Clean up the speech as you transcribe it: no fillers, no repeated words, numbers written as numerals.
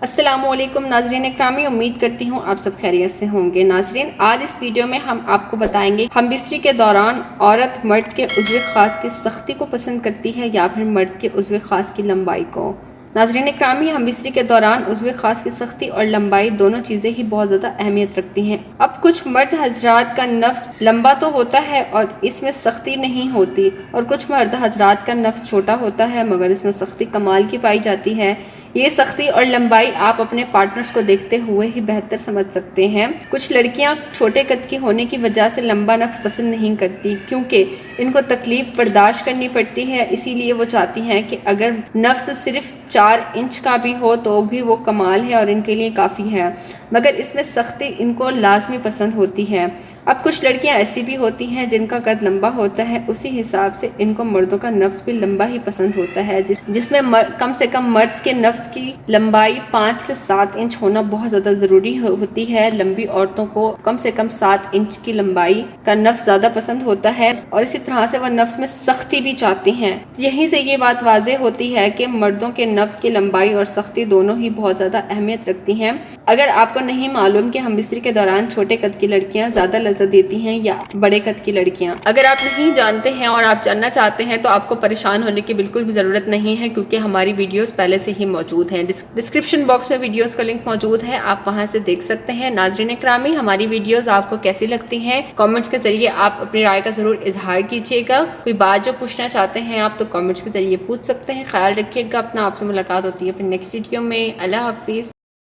السلام علیکم ناظرین اکرامی، امید کرتی ہوں آپ سب خیریت سے ہوں گے۔ ناظرین، آج اس ویڈیو میں ہم آپ کو بتائیں گے ہم بستری کے دوران عورت مرد کے عضو خاص کی سختی کو پسند کرتی ہے یا پھر مرد کے عضو خاص کی لمبائی کو۔ ناظرین اکرامی، ہم بستری کے دوران عضو خاص کی سختی اور لمبائی دونوں چیزیں ہی بہت زیادہ اہمیت رکھتی ہیں۔ اب کچھ مرد حضرات کا نفس لمبا تو ہوتا ہے اور اس میں سختی نہیں ہوتی، اور کچھ مرد حضرات کا نفس چھوٹا ہوتا ہے مگر اس میں سختی کمال کی پائی جاتی ہے۔ یہ سختی اور لمبائی آپ اپنے پارٹنرز کو دیکھتے ہوئے ہی بہتر سمجھ سکتے ہیں۔ کچھ لڑکیاں چھوٹے قد کی ہونے کی وجہ سے لمبا نفس پسند نہیں کرتی، کیونکہ ان کو تکلیف برداشت کرنی پڑتی ہے، اسی لیے وہ چاہتی ہیں کہ اگر نفس صرف 4 انچ کا بھی ہو تو بھی وہ کمال ہے اور ان کے لیے کافی ہے، مگر اس میں سختی ان کو لازمی پسند ہوتی ہے۔ اب کچھ لڑکیاں ایسی بھی ہوتی ہیں جن کا قد لمبا ہوتا ہے، اسی حساب سے ان کو مردوں کا نفس بھی لمبا ہی پسند ہوتا ہے، جس میں کم سے کم مرد کے نفس کی لمبائی 5 سے 7 انچ ہونا بہت زیادہ ضروری ہوتی ہے۔ لمبی عورتوں کو کم سے کم 7 انچ کی لمبائی کا نفس زیادہ پسند ہوتا ہے، اور اسی طرح سے وہ نفس میں سختی بھی چاہتے ہیں۔ یہیں سے یہ بات واضح ہوتی ہے کہ مردوں کے نفس کی لمبائی اور سختی دونوں ہی بہت زیادہ اہمیت رکھتی ہیں۔ اگر آپ کو نہیں معلوم کہ ہم بستری کے دوران چھوٹے قد کی لڑکیاں زیادہ لذت دیتی ہیں یا بڑے قد کی لڑکیاں، اگر آپ نہیں جانتے ہیں اور آپ جاننا چاہتے ہیں تو آپ کو پریشان ہونے کی بالکل بھی ضرورت نہیں ہے، کیونکہ ہماری ویڈیوز پہلے سے ہی موجود ہیں۔ ڈسکرپشن باکس میں ویڈیوز کا لنک موجود ہے، آپ وہاں سے دیکھ سکتے ہیں۔ ناظرین اکرامی، ہماری ویڈیوز آپ کو کیسی لگتی ہیں کامنٹس کے ذریعے آپ اپنی رائے کا ضرور اظہار کیجیے گا۔ کوئی بات جو پوچھنا چاہتے ہیں آپ تو کامنٹس کے ذریعے پوچھ سکتے ہیں۔ خیال رکھیے گا اپنا، آپ سے ملاقات ہوتی ہے پھر نیکسٹ ویڈیو میں۔ اللہ حافظ۔